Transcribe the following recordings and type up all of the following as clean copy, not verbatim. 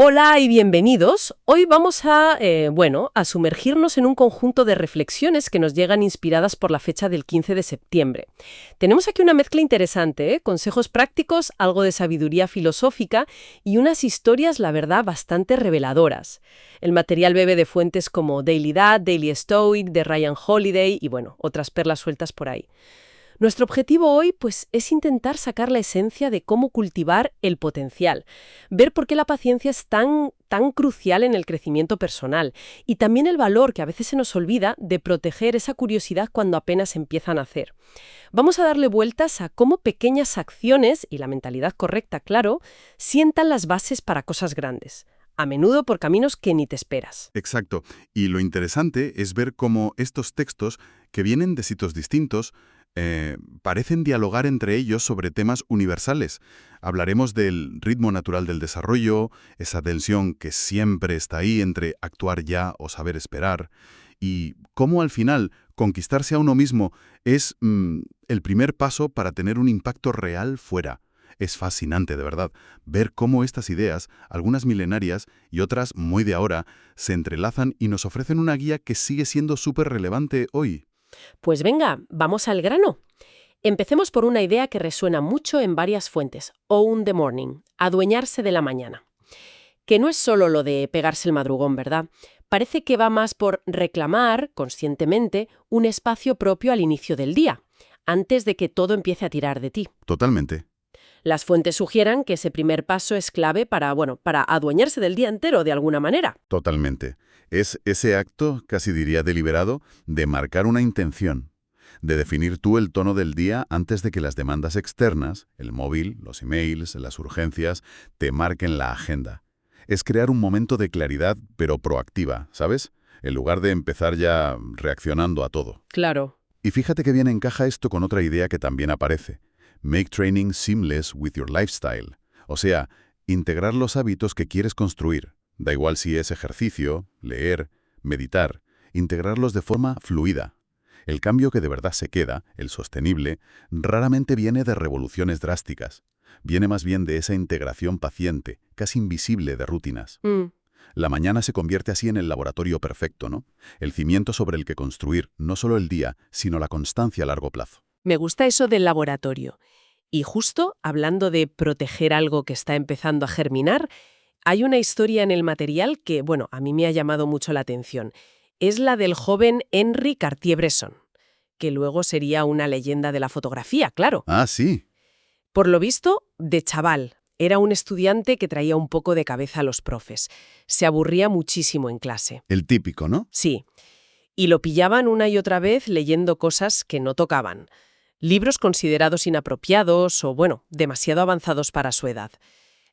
Hola y bienvenidos. Hoy vamos a sumergirnos en un conjunto de reflexiones que nos llegan inspiradas por la fecha del 15 de septiembre. Tenemos aquí una mezcla interesante, ¿eh? Consejos prácticos, algo de sabiduría filosófica y unas historias, la verdad, bastante reveladoras. El material bebe de fuentes como Daily Dad, Daily Stoic, de Ryan Holiday y, otras perlas sueltas por ahí. Nuestro objetivo hoy, es intentar sacar la esencia de cómo cultivar el potencial, ver por qué la paciencia es tan crucial en el crecimiento personal y también el valor que a veces se nos olvida de proteger esa curiosidad cuando apenas empiezan a nacer. Vamos a darle vueltas a cómo pequeñas acciones, y la mentalidad correcta, claro, sientan las bases para cosas grandes, a menudo por caminos que ni te esperas. Exacto. Y lo interesante es ver cómo estos textos, que vienen de sitios distintos, parecen dialogar entre ellos sobre temas universales. Hablaremos del ritmo natural del desarrollo, esa tensión que siempre está ahí entre actuar ya o saber esperar, y cómo al final conquistarse a uno mismo es el primer paso para tener un impacto real fuera. Es fascinante, de verdad, ver cómo estas ideas, algunas milenarias y otras muy de ahora, se entrelazan y nos ofrecen una guía que sigue siendo súper relevante hoy. Pues venga, vamos al grano. Empecemos por una idea que resuena mucho en varias fuentes. Own the morning, adueñarse de la mañana. Que no es solo lo de pegarse el madrugón, ¿verdad? Parece que va más por reclamar, conscientemente, un espacio propio al inicio del día, antes de que todo empiece a tirar de ti. Totalmente. Las fuentes sugieren que ese primer paso es clave para adueñarse del día entero de alguna manera. Totalmente. Es ese acto, casi diría deliberado, de marcar una intención, de definir tú el tono del día antes de que las demandas externas, el móvil, los emails, las urgencias, te marquen la agenda. Es crear un momento de claridad, pero proactiva, ¿sabes? En lugar de empezar ya reaccionando a todo. Claro. Y fíjate que bien encaja esto con otra idea que también aparece. Make training seamless with your lifestyle. O sea, integrar los hábitos que quieres construir. Da igual si es ejercicio, leer, meditar, integrarlos de forma fluida. El cambio que de verdad se queda, el sostenible, raramente viene de revoluciones drásticas. Viene más bien de esa integración paciente, casi invisible de rutinas. La mañana se convierte así en el laboratorio perfecto, ¿no? El cimiento sobre el que construir no solo el día, sino la constancia a largo plazo. Me gusta eso del laboratorio. Y justo hablando de proteger algo que está empezando a germinar, hay una historia en el material que, a mí me ha llamado mucho la atención. Es la del joven Henri Cartier-Bresson, que luego sería una leyenda de la fotografía, claro. Ah, sí. Por lo visto, de chaval, era un estudiante que traía un poco de cabeza a los profes. Se aburría muchísimo en clase. El típico, ¿no? Sí. Y lo pillaban una y otra vez leyendo cosas que no tocaban. Libros considerados inapropiados o, demasiado avanzados para su edad.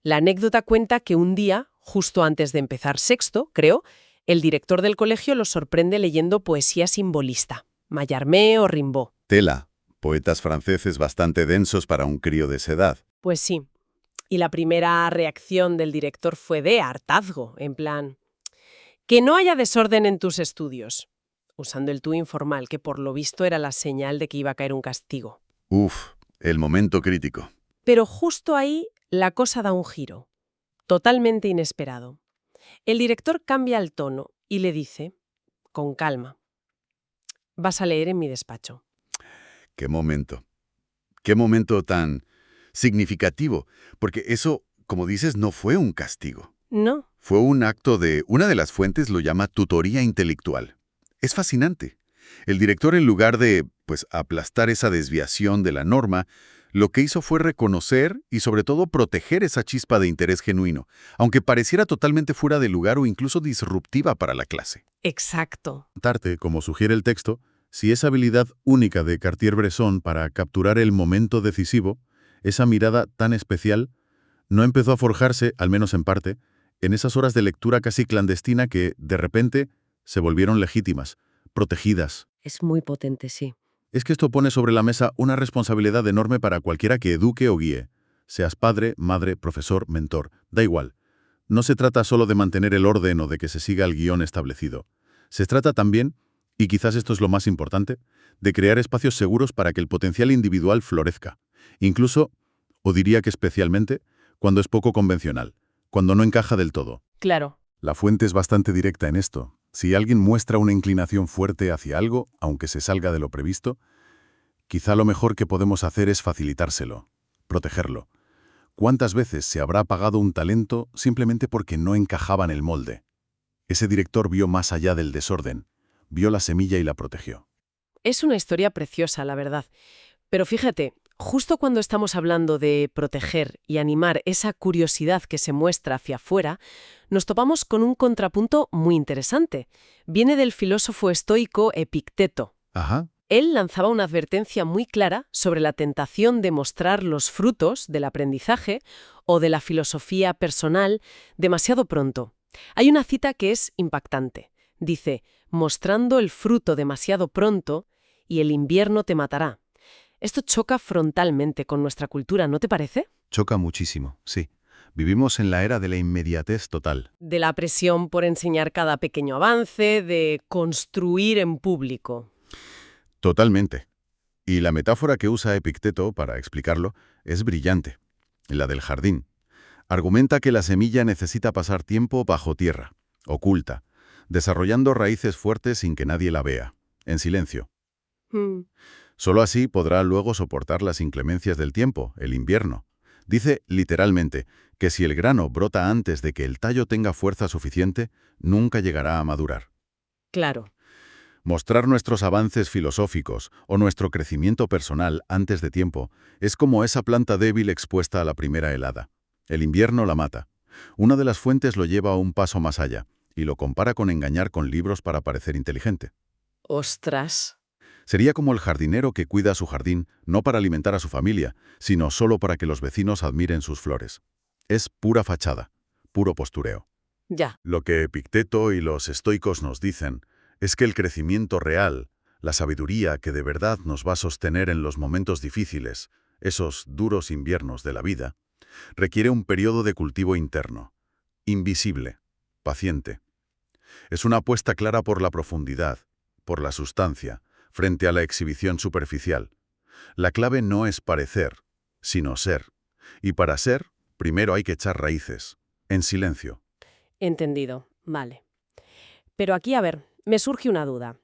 La anécdota cuenta que un día, justo antes de empezar sexto, creo, el director del colegio lo sorprende leyendo poesía simbolista, Mallarmé o Rimbaud. Tela. Poetas franceses bastante densos para un crío de esa edad. Pues sí. Y la primera reacción del director fue de hartazgo, en plan, que no haya desorden en tus estudios, usando el tú informal, que por lo visto era la señal de que iba a caer un castigo. Uf, el momento crítico. Pero justo ahí la cosa da un giro, totalmente inesperado. El director cambia el tono y le dice, con calma, vas a leer en mi despacho. Qué momento. Qué momento tan significativo, porque eso, como dices, no fue un castigo. No. Fue un acto de... Una de las fuentes lo llama tutoría intelectual. Es fascinante. El director, en lugar de, aplastar esa desviación de la norma, lo que hizo fue reconocer y sobre todo proteger esa chispa de interés genuino, aunque pareciera totalmente fuera de lugar o incluso disruptiva para la clase. Exacto. Tarte, como sugiere el texto, si esa habilidad única de Cartier-Bresson para capturar el momento decisivo, esa mirada tan especial, no empezó a forjarse, al menos en parte, en esas horas de lectura casi clandestina que, de repente, se volvieron legítimas, protegidas. Es muy potente, sí. Es que esto pone sobre la mesa una responsabilidad enorme para cualquiera que eduque o guíe. Seas padre, madre, profesor, mentor, da igual. No se trata solo de mantener el orden o de que se siga el guión establecido. Se trata también, y quizás esto es lo más importante, de crear espacios seguros para que el potencial individual florezca. Incluso, o diría que especialmente, cuando es poco convencional. cuando no encaja del todo. Claro. La fuente es bastante directa en esto. Si alguien muestra una inclinación fuerte hacia algo, aunque se salga de lo previsto, quizá lo mejor que podemos hacer es facilitárselo, protegerlo. ¿Cuántas veces se habrá apagado un talento simplemente porque no encajaba en el molde? Ese director vio más allá del desorden, vio la semilla y la protegió. Es una historia preciosa, la verdad. Pero fíjate, justo cuando estamos hablando de proteger y animar esa curiosidad que se muestra hacia afuera, nos topamos con un contrapunto muy interesante. Viene del filósofo estoico Epicteto. Ajá. Él lanzaba una advertencia muy clara sobre la tentación de mostrar los frutos del aprendizaje o de la filosofía personal demasiado pronto. Hay una cita que es impactante. Dice, mostrando el fruto demasiado pronto y el invierno te matará. Esto choca frontalmente con nuestra cultura, ¿no te parece? Choca muchísimo, sí. Vivimos en la era de la inmediatez total. De la presión por enseñar cada pequeño avance, de construir en público. Totalmente. Y la metáfora que usa Epicteto para explicarlo es brillante, la del jardín. Argumenta que la semilla necesita pasar tiempo bajo tierra, oculta, desarrollando raíces fuertes sin que nadie la vea, en silencio. Mm, Solo así podrá luego soportar las inclemencias del tiempo, el invierno. Dice, literalmente, que si el grano brota antes de que el tallo tenga fuerza suficiente, nunca llegará a madurar. claro. Mostrar nuestros avances filosóficos o nuestro crecimiento personal antes de tiempo es como esa planta débil expuesta a la primera helada. El invierno la mata. Una de las fuentes lo lleva un paso más allá y lo compara con engañar con libros para parecer inteligente. Ostras. Sería como el jardinero que cuida su jardín no para alimentar a su familia, sino solo para que los vecinos admiren sus flores. Es pura fachada, puro postureo. Ya. Lo que Epicteto y los estoicos nos dicen es que el crecimiento real, la sabiduría que de verdad nos va a sostener en los momentos difíciles, esos duros inviernos de la vida, requiere un periodo de cultivo interno, invisible, paciente. Es una apuesta clara por la profundidad, por la sustancia, frente a la exhibición superficial. La clave no es parecer, sino ser. Y para ser, primero hay que echar raíces, en silencio. Entendido. Vale. Pero aquí, a ver, me surge una duda.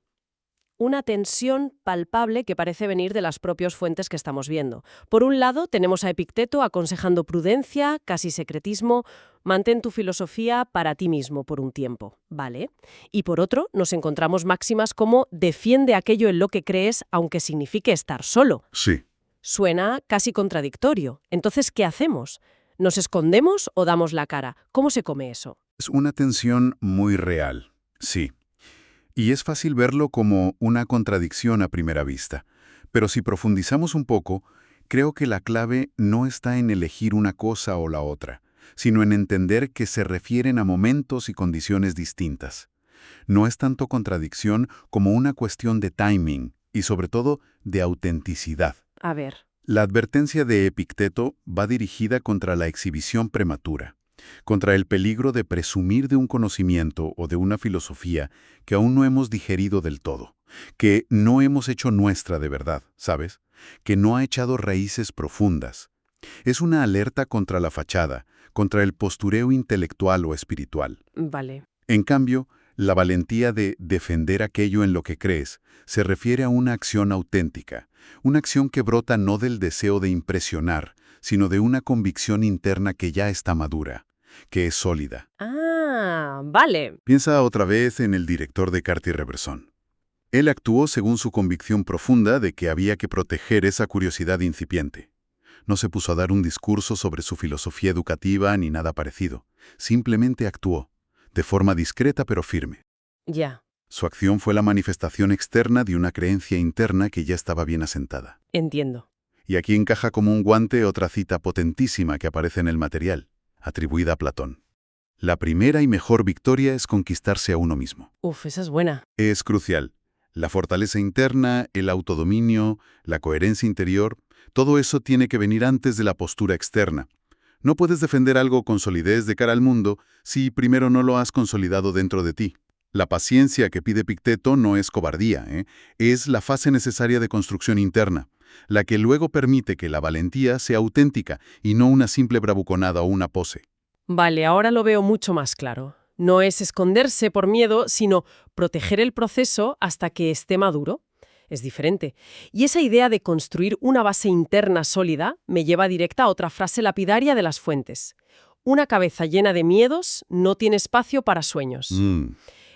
Una tensión palpable que parece venir de las propias fuentes que estamos viendo. Por un lado, tenemos a Epicteto aconsejando prudencia, casi secretismo, mantén tu filosofía para ti mismo por un tiempo, ¿vale? Y por otro, nos encontramos máximas como defiende aquello en lo que crees, aunque signifique estar solo. Sí. Suena casi contradictorio. Entonces, ¿qué hacemos? ¿Nos escondemos o damos la cara? ¿Cómo se come eso? Es una tensión muy real, sí. Y es fácil verlo como una contradicción a primera vista. Pero si profundizamos un poco, creo que la clave no está en elegir una cosa o la otra, sino en entender que se refieren a momentos y condiciones distintas. No es tanto contradicción como una cuestión de timing y sobre todo de autenticidad. A ver. La advertencia de Epicteto va dirigida contra la exhibición prematura, contra el peligro de presumir de un conocimiento o de una filosofía que aún no hemos digerido del todo, que no hemos hecho nuestra de verdad, ¿sabes? Que no ha echado raíces profundas. Es una alerta contra la fachada, contra el postureo intelectual o espiritual. Vale. En cambio, la valentía de defender aquello en lo que crees se refiere a una acción auténtica, una acción que brota no del deseo de impresionar, sino de una convicción interna que ya está madura, que es sólida. Ah, vale. Piensa otra vez en el director de Cartier-Bresson. Él actuó según su convicción profunda de que había que proteger esa curiosidad incipiente. No se puso a dar un discurso sobre su filosofía educativa ni nada parecido. Simplemente actuó, de forma discreta pero firme. Ya. Su acción fue la manifestación externa de una creencia interna que ya estaba bien asentada. Entiendo. Y aquí encaja como un guante otra cita potentísima que aparece en el material, atribuida a Platón. La primera y mejor victoria es conquistarse a uno mismo. Uf, esa es buena. Es crucial. La fortaleza interna, el autodominio, la coherencia interior, todo eso tiene que venir antes de la postura externa. No puedes defender algo con solidez de cara al mundo si primero no lo has consolidado dentro de ti. La paciencia que pide Epicteto no es cobardía, es la fase necesaria de construcción interna, la que luego permite que la valentía sea auténtica y no una simple bravuconada o una pose. Vale, ahora lo veo mucho más claro. No es esconderse por miedo, sino proteger el proceso hasta que esté maduro. Es diferente. Y esa idea de construir una base interna sólida me lleva directa a otra frase lapidaria de las fuentes. Una cabeza llena de miedos no tiene espacio para sueños.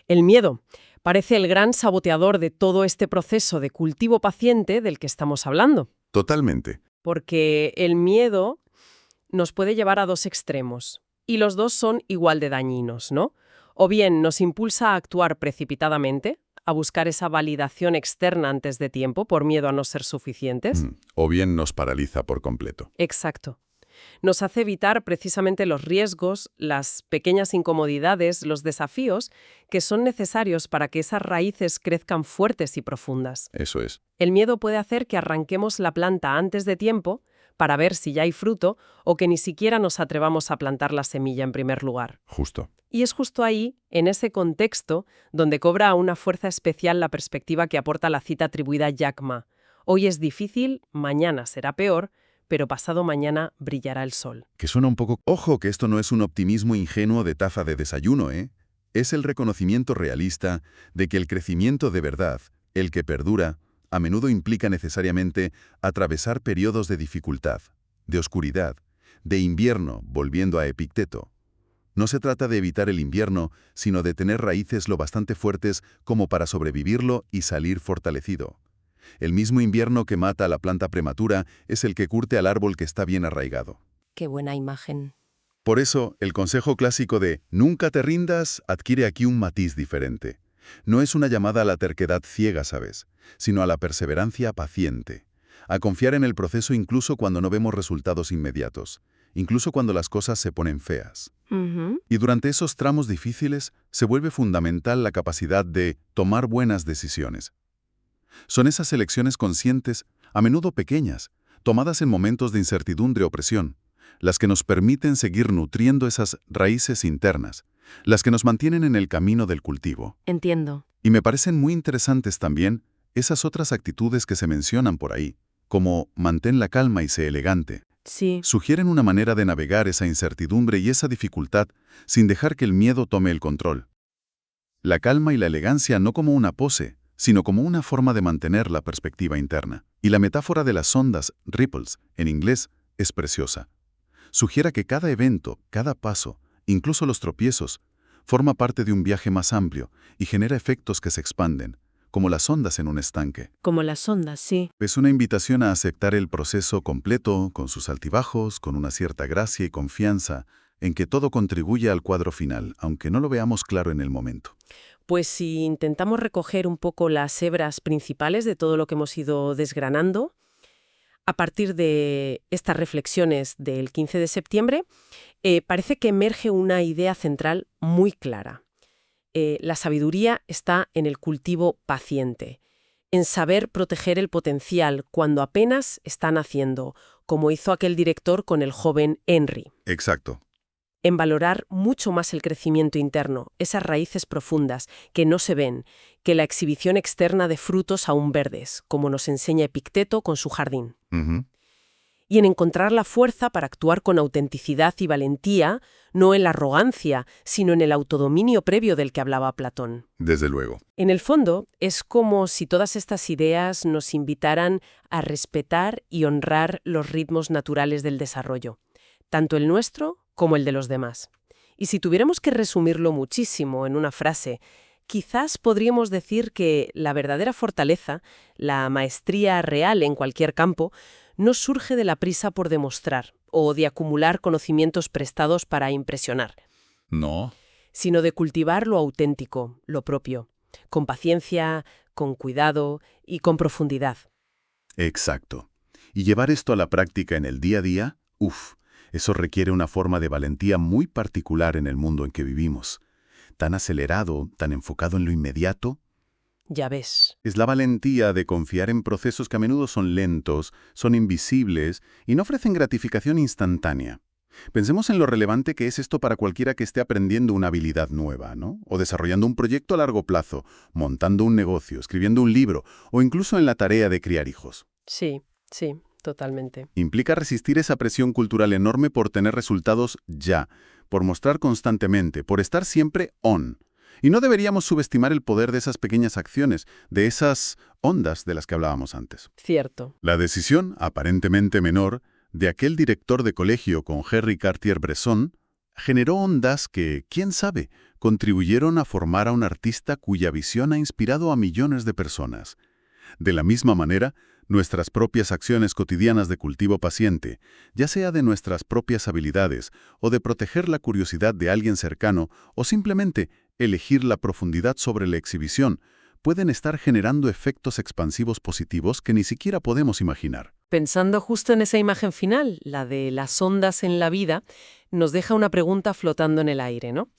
El miedo parece el gran saboteador de todo este proceso de cultivo paciente del que estamos hablando. Totalmente. Porque el miedo nos puede llevar a dos extremos. Y los dos son igual de dañinos, ¿no? O bien nos impulsa a actuar precipitadamente, a buscar esa validación externa antes de tiempo por miedo a no ser suficientes. O bien nos paraliza por completo. Exacto. Nos hace evitar precisamente los riesgos, las pequeñas incomodidades, los desafíos que son necesarios para que esas raíces crezcan fuertes y profundas. Eso es. El miedo puede hacer que arranquemos la planta antes de tiempo para ver si ya hay fruto o que ni siquiera nos atrevamos a plantar la semilla en primer lugar. Justo. Y es justo ahí, en ese contexto, donde cobra una fuerza especial la perspectiva que aporta la cita atribuida a Jack Ma. Hoy es difícil, mañana será peor, pero pasado mañana brillará el sol. Que suena un poco... Ojo, que esto no es un optimismo ingenuo de taza de desayuno, ¿eh? Es el reconocimiento realista de que el crecimiento de verdad, el que perdura, a menudo implica necesariamente atravesar periodos de dificultad, de oscuridad, de invierno, volviendo a Epicteto. No se trata de evitar el invierno, sino de tener raíces lo bastante fuertes como para sobrevivirlo y salir fortalecido. El mismo invierno que mata a la planta prematura es el que curte al árbol que está bien arraigado. Qué buena imagen. Por eso, el consejo clásico de «nunca te rindas» adquiere aquí un matiz diferente. No es una llamada a la terquedad ciega, ¿sabes?, sino a la perseverancia paciente, a confiar en el proceso incluso cuando no vemos resultados inmediatos, incluso cuando las cosas se ponen feas. Y durante esos tramos difíciles se vuelve fundamental la capacidad de tomar buenas decisiones. Son esas elecciones conscientes, a menudo pequeñas, tomadas en momentos de incertidumbre o presión, las que nos permiten seguir nutriendo esas raíces internas, las que nos mantienen en el camino del cultivo. Entiendo. Y me parecen muy interesantes también esas otras actitudes que se mencionan por ahí, como mantén la calma y sé elegante. Sí. Sugieren una manera de navegar esa incertidumbre y esa dificultad sin dejar que el miedo tome el control. La calma y la elegancia no como una pose, sino como una forma de mantener la perspectiva interna. Y la metáfora de las ondas, ripples, en inglés, es preciosa. Sugiere que cada evento, cada paso, incluso los tropiezos, forma parte de un viaje más amplio y genera efectos que se expanden, como las ondas en un estanque. Como las ondas, sí. Es una invitación a aceptar el proceso completo, con sus altibajos, con una cierta gracia y confianza, en que todo contribuye al cuadro final, aunque no lo veamos claro en el momento. Pues si intentamos recoger un poco las hebras principales de todo lo que hemos ido desgranando, a partir de estas reflexiones del 15 de septiembre, parece que emerge una idea central muy clara. La sabiduría está en el cultivo paciente, en saber proteger el potencial cuando apenas está naciendo, como hizo aquel director con el joven Henry. Exacto. En valorar mucho más el crecimiento interno, esas raíces profundas que no se ven, que la exhibición externa de frutos aún verdes, como nos enseña Epicteto con su jardín. Y en encontrar la fuerza para actuar con autenticidad y valentía, no en la arrogancia, sino en el autodominio previo del que hablaba Platón. Desde luego. En el fondo, es como si todas estas ideas nos invitaran a respetar y honrar los ritmos naturales del desarrollo, tanto el nuestro como el de los demás. Y si tuviéramos que resumirlo muchísimo en una frase, quizás podríamos decir que la verdadera fortaleza, la maestría real en cualquier campo, no surge de la prisa por demostrar o de acumular conocimientos prestados para impresionar. No. Sino de cultivar lo auténtico, lo propio, con paciencia, con cuidado y con profundidad. Exacto. Y llevar esto a la práctica en el día a día, eso requiere una forma de valentía muy particular en el mundo en que vivimos. Tan acelerado, tan enfocado en lo inmediato. Ya ves. Es la valentía de confiar en procesos que a menudo son lentos, son invisibles y no ofrecen gratificación instantánea. Pensemos en lo relevante que es esto para cualquiera que esté aprendiendo una habilidad nueva, ¿no? O desarrollando un proyecto a largo plazo, montando un negocio, escribiendo un libro o incluso en la tarea de criar hijos. Sí, totalmente. Implica resistir esa presión cultural enorme por tener resultados ya, por mostrar constantemente, por estar siempre on. Y no deberíamos subestimar el poder de esas pequeñas acciones, de esas ondas de las que hablábamos antes. Cierto. La decisión, aparentemente menor, de aquel director de colegio con Henri Cartier-Bresson generó ondas que, quién sabe, contribuyeron a formar a un artista cuya visión ha inspirado a millones de personas. De la misma manera, nuestras propias acciones cotidianas de cultivo paciente, ya sea de nuestras propias habilidades o de proteger la curiosidad de alguien cercano o simplemente elegir la profundidad sobre la exhibición, pueden estar generando efectos expansivos positivos que ni siquiera podemos imaginar. Pensando justo en esa imagen final, la de las ondas en la vida, nos deja una pregunta flotando en el aire, ¿no?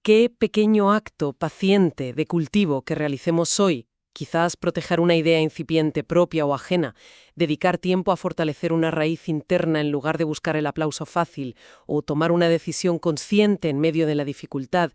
¿Qué pequeño acto paciente de cultivo que realicemos hoy, quizás proteger una idea incipiente propia o ajena, dedicar tiempo a fortalecer una raíz interna en lugar de buscar el aplauso fácil o tomar una decisión consciente en medio de la dificultad,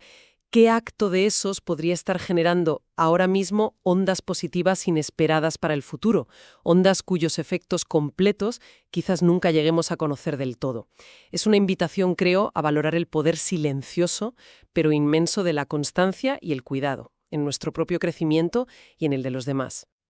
qué acto de esos podría estar generando ahora mismo ondas positivas inesperadas para el futuro, ondas cuyos efectos completos quizás nunca lleguemos a conocer del todo? Es una invitación, creo, a valorar el poder silencioso, pero inmenso de la constancia y el cuidado, en nuestro propio crecimiento y en el de los demás.